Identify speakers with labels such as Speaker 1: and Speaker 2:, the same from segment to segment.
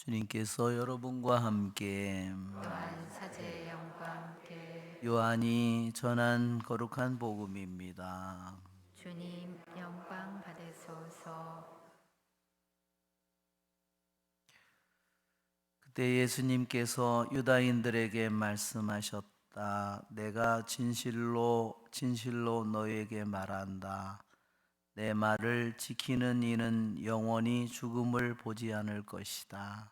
Speaker 1: 주님께서 여러분과 함께
Speaker 2: 또한 사제의 영과 함께
Speaker 1: 요한이 전한 거룩한 복음입니다.
Speaker 2: 주님 영광 받으소서.
Speaker 1: 그때 예수님께서 유다인들에게 말씀하셨다. 내가 진실로 진실로 너에게 말한다. 내 말을 지키는 이는 영원히 죽음을 보지 않을 것이다.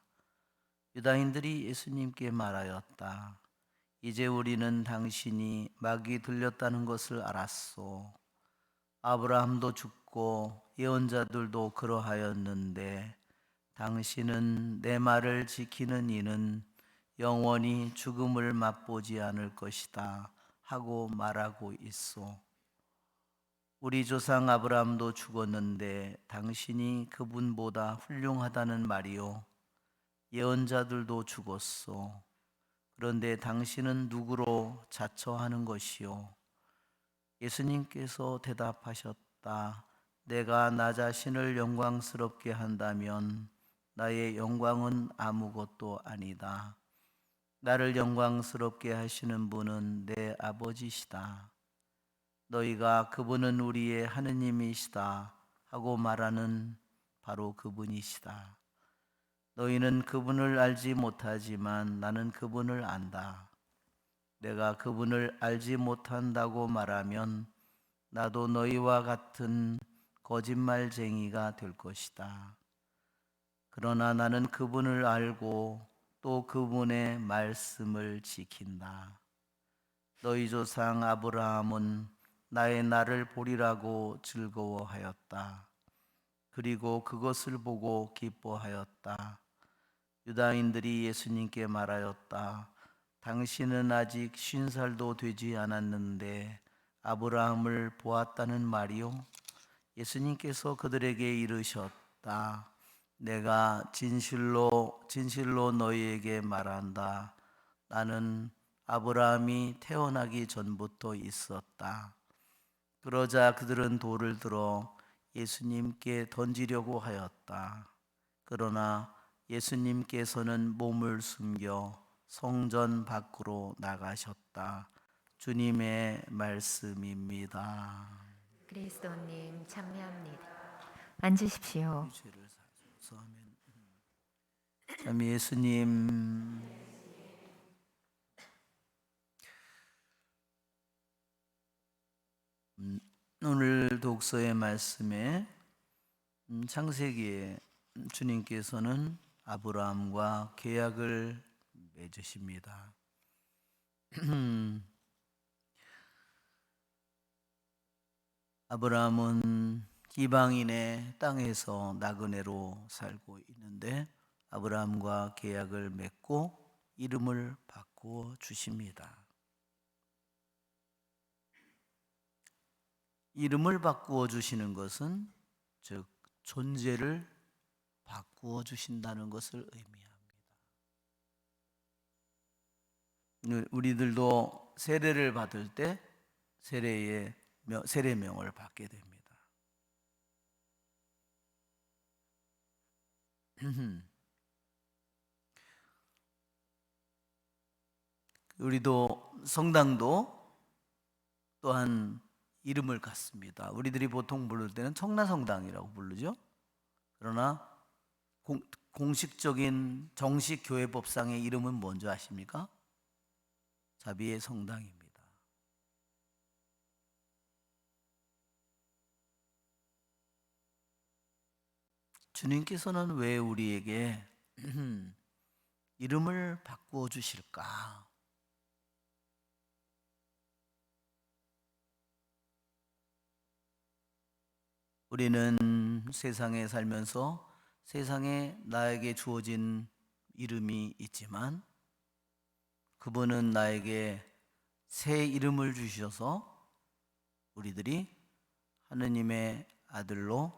Speaker 1: 유다인들이 예수님께 말하였다. 이제 우리는 당신이 마귀 들렸다는 것을 알았소. 아브라함도 죽고 예언자들도 그러하였는데 당신은 내 말을 지키는 이는 영원히 죽음을 맛보지 않을 것이다 하고 말하고 있소. 우리 조상 아브라함도 죽었는데 당신이 그분보다 훌륭하다는 말이요. 예언자들도 죽었소. 그런데 당신은 누구로 자처하는 것이요? 예수님께서 대답하셨다. 내가 나 자신을 영광스럽게 한다면 나의 영광은 아무것도 아니다. 나를 영광스럽게 하시는 분은 내 아버지시다. 너희가 그분은 우리의 하느님이시다 하고 말하는 바로 그분이시다. 너희는 그분을 알지 못하지만 나는 그분을 안다. 내가 그분을 알지 못한다고 말하면 나도 너희와 같은 거짓말쟁이가 될 것이다. 그러나 나는 그분을 알고 또 그분의 말씀을 지킨다. 너희 조상 아브라함은 나의 날을 보리라고 즐거워하였다. 그리고 그것을 보고 기뻐하였다. 유다인들이 예수님께 말하였다. 당신은 아직 50살도 되지 않았는데 아브라함을 보았다는 말이요? 예수님께서 그들에게 이르셨다. 내가 진실로 너희에게 말한다. 나는 아브라함이 태어나기 전부터 있었다. 그러자 그들은 돌을 들어 예수님께 던지려고 하였다. 그러나 예수님께서는 몸을 숨겨 성전 밖으로 나가셨다. 주님의 말씀입니다.
Speaker 2: 그리스도님 참여합니다. 앉으십시오.
Speaker 1: 죄를 사소서 하면 참 예수님 오늘 독서의 말씀에 창세기에 주님께서는 아브라함과 계약을 맺으십니다. 아브라함은 이방인의 땅에서 나그네로 살고 있는데 아브라함과 계약을 맺고 이름을 바꾸어 주십니다. 이름을 바꾸어 주시는 것은 즉 존재를 바꾸어 주신다는 것을 의미합니다. 우리들도 세례를 받을 때 세례명을 받게 됩니다. 우리도 성당도 또한 이름을 갖습니다. 우리들이 보통 부를 때는 청라성당이라고 부르죠. 그러나 공식적인 정식 교회법상의 이름은 뭔지 아십니까? 자비의 성당입니다. 주님께서는 왜 우리에게 이름을 바꾸어 주실까? 우리는 세상에 살면서 세상에 나에게 주어진 이름이 있지만 그분은 나에게 새 이름을 주셔서 우리들이 하느님의 아들로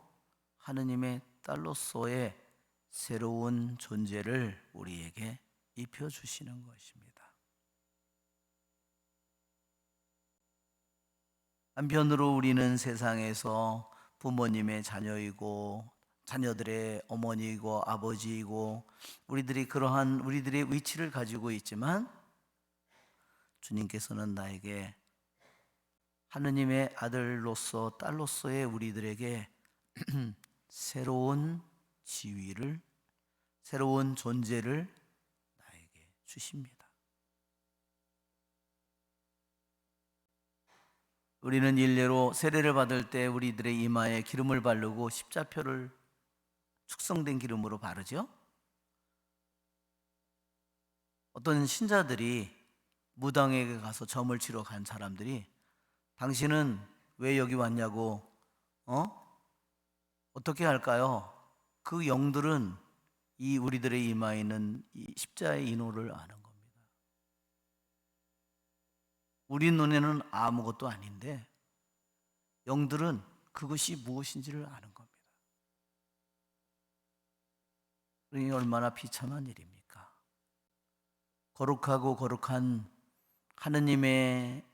Speaker 1: 하느님의 딸로서의 새로운 존재를 우리에게 입혀주시는 것입니다. 한편으로 우리는 세상에서 부모님의 자녀이고 자녀들의 어머니이고 아버지이고 우리들이 그러한 우리들의 위치를 가지고 있지만 주님께서는 나에게 하느님의 아들로서 딸로서의 우리들에게 새로운 지위를, 새로운 존재를 나에게 주십니다. 우리는 일례로 세례를 받을 때 우리들의 이마에 기름을 바르고 십자표를 축성된 기름으로 바르죠. 어떤 신자들이 무당에게 가서 점을 치러 간 사람들이 당신은 왜 여기 왔냐고 어떻게 할까요? 그 영들은 이 우리들의 이마에 있는 이 십자의 인호를 아는 겁니다. 우리 눈에는 아무것도 아닌데 영들은 그것이 무엇인지를 아는 겁니다. 그러니 얼마나 비참한 일입니까? 거룩하고 거룩한 하느님의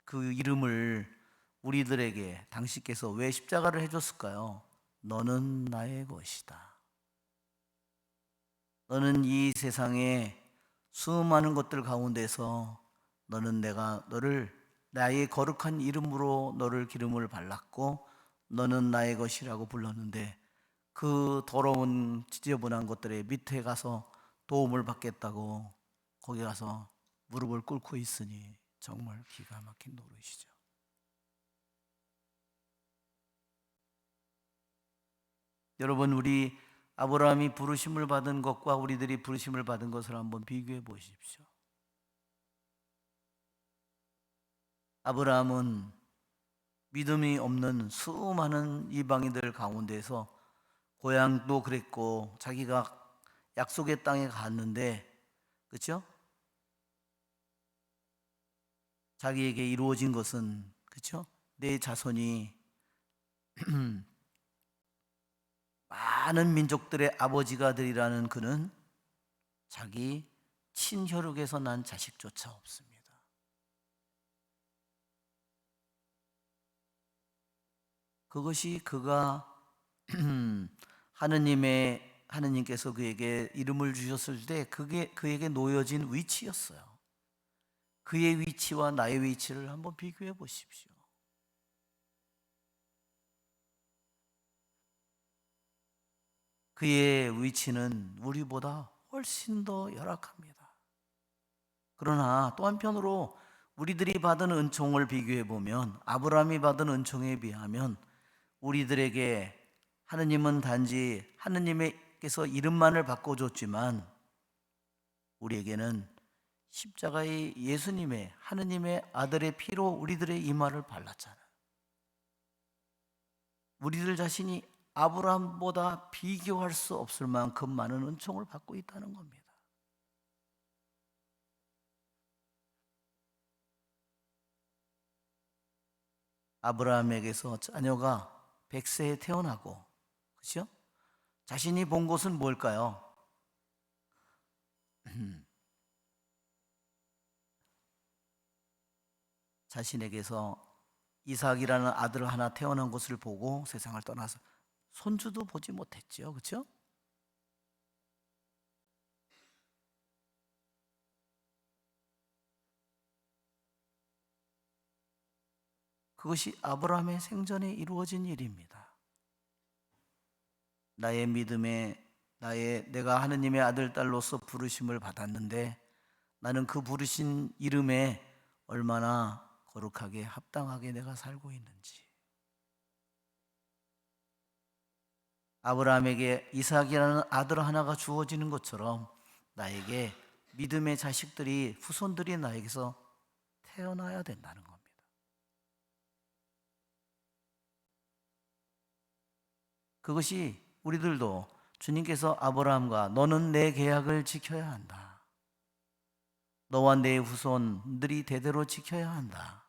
Speaker 1: 그 이름을 우리들에게 당신께서 왜 십자가를 해줬을까요? 너는 나의 것이다. 너는 이 세상의 수많은 것들 가운데서 너는 너를 나의 거룩한 이름으로 너를 기름을 발랐고 너는 나의 것이라고 불렀는데 그 더러운 지저분한 것들의 밑에 가서 도움을 받겠다고 거기 가서 무릎을 꿇고 있으니 정말 기가 막힌 노릇이죠. 여러분, 우리 아브라함이 부르심을 받은 것과 우리들이 부르심을 받은 것을 한번 비교해 보십시오. 아브라함은 믿음이 없는 수많은 이방인들 가운데서 고향도 그랬고 자기가 약속의 땅에 갔는데 그렇죠? 자기에게 이루어진 것은 그렇죠? 내 자손이 많은 민족들의 아버지가 되리라는 그는 자기 친혈육에서 난 자식조차 없습니다. 그것이 그가 하느님께서 그에게 이름을 주셨을 때 그게 그에게 놓여진 위치였어요. 그의 위치와 나의 위치를 한번 비교해 보십시오. 그의 위치는 우리보다 훨씬 더 열악합니다. 그러나 또 한편으로 우리들이 받은 은총을 비교해 보면 아브라함이 받은 은총에 비하면 우리들에게 하느님은 단지 하느님께서 이름만을 바꿔줬지만 우리에게는 십자가의 예수님의 하느님의 아들의 피로 우리들의 이마를 발랐잖아요. 우리들 자신이 아브라함보다 비교할 수 없을 만큼 많은 은총을 받고 있다는 겁니다. 아브라함에게서 자녀가 100세에 태어나고 그렇죠? 자신이 본 것은 뭘까요? 자신에게서 이삭이라는 아들 하나 태어난 것을 보고 세상을 떠나서 손주도 보지 못했죠. 그렇죠? 그것이 아브라함의 생전에 이루어진 일입니다. 나의 믿음에 내가 하느님의 아들 딸로서 부르심을 받았는데 나는 그 부르신 이름에 얼마나 거룩하게 합당하게 내가 살고 있는지. 아브라함에게 이삭이라는 아들 하나가 주어지는 것처럼 나에게 믿음의 자식들이 후손들이 나에게서 태어나야 된다는 겁니다. 그것이 우리들도 주님께서 아브라함과 너는 내 계약을 지켜야 한다. 너와 내 후손들이 대대로 지켜야 한다.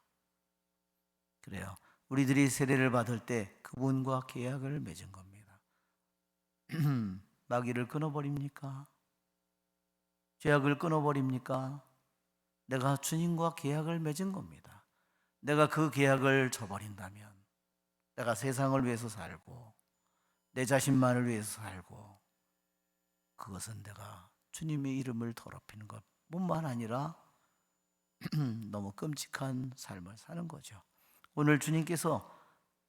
Speaker 1: 그래요. 우리들이 세례를 받을 때 그분과 계약을 맺은 겁니다. 마귀를 끊어버립니까? 죄악을 끊어버립니까? 내가 주님과 계약을 맺은 겁니다. 내가 그 계약을 저버린다면 내가 세상을 위해서 살고 내 자신만을 위해서 살고, 그것은 내가 주님의 이름을 더럽히는 것뿐만 아니라 너무 끔찍한 삶을 사는 거죠. 오늘 주님께서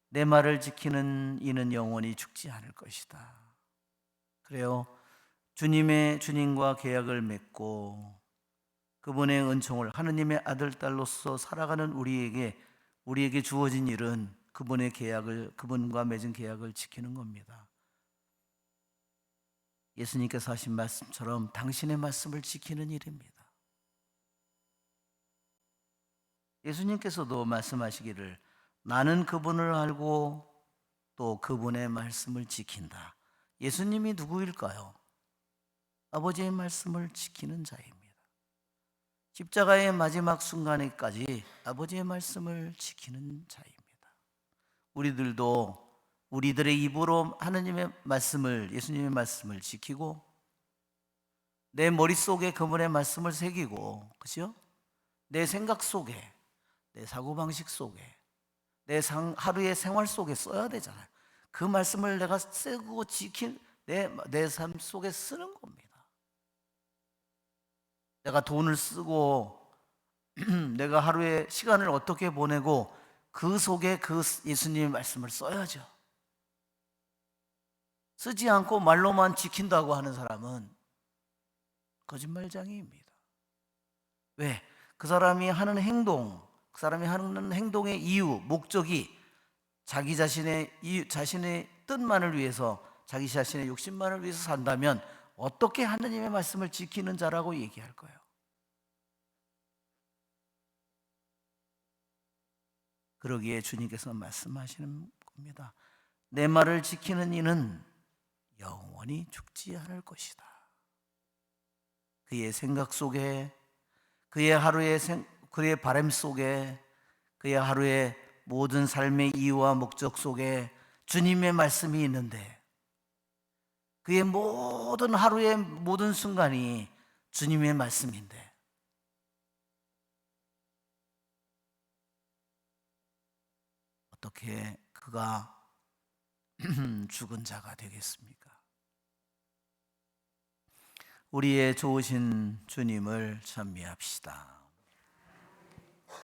Speaker 1: 내 말을 지키는 이는 영원히 죽지 않을 것이다. 그래요. 주님과 계약을 맺고 그분의 은총을 하느님의 아들 딸로서 살아가는 우리에게 주어진 일은 그분과 맺은 계약을 지키는 겁니다. 예수님께서 하신 말씀처럼 당신의 말씀을 지키는 일입니다. 예수님께서도 말씀하시기를 나는 그분을 알고 또 그분의 말씀을 지킨다. 예수님이 누구일까요? 아버지의 말씀을 지키는 자입니다. 십자가의 마지막 순간에까지 아버지의 말씀을 지키는 자입니다. 우리들도 우리들의 입으로 하느님의 말씀을, 예수님의 말씀을 지키고 내 머릿속에 그분의 말씀을 새기고, 그죠? 내 생각 속에, 내 사고방식 속에, 내 하루의 생활 속에 써야 되잖아요. 그 말씀을 내가 쓰고 내 삶 속에 쓰는 겁니다. 내가 돈을 쓰고 내가 하루에 시간을 어떻게 보내고 그 속에 그 예수님의 말씀을 써야죠. 쓰지 않고 말로만 지킨다고 하는 사람은 거짓말쟁이입니다. 왜? 그 사람이 하는 행동의 이유, 목적이 자기 자신의 뜻만을 위해서, 자기 자신의 욕심만을 위해서 산다면 어떻게 하느님의 말씀을 지키는 자라고 얘기할 거예요? 그러기에 주님께서 말씀하시는 겁니다. 내 말을 지키는 이는 영원히 죽지 않을 것이다. 그의 생각 속에, 그의 바람 속에, 그의 하루의 모든 삶의 이유와 목적 속에 주님의 말씀이 있는데, 그의 모든 하루의 모든 순간이 주님의 말씀인데 어떻게 그가 죽은 자가 되겠습니까? 우리의 좋으신 주님을 찬미합시다.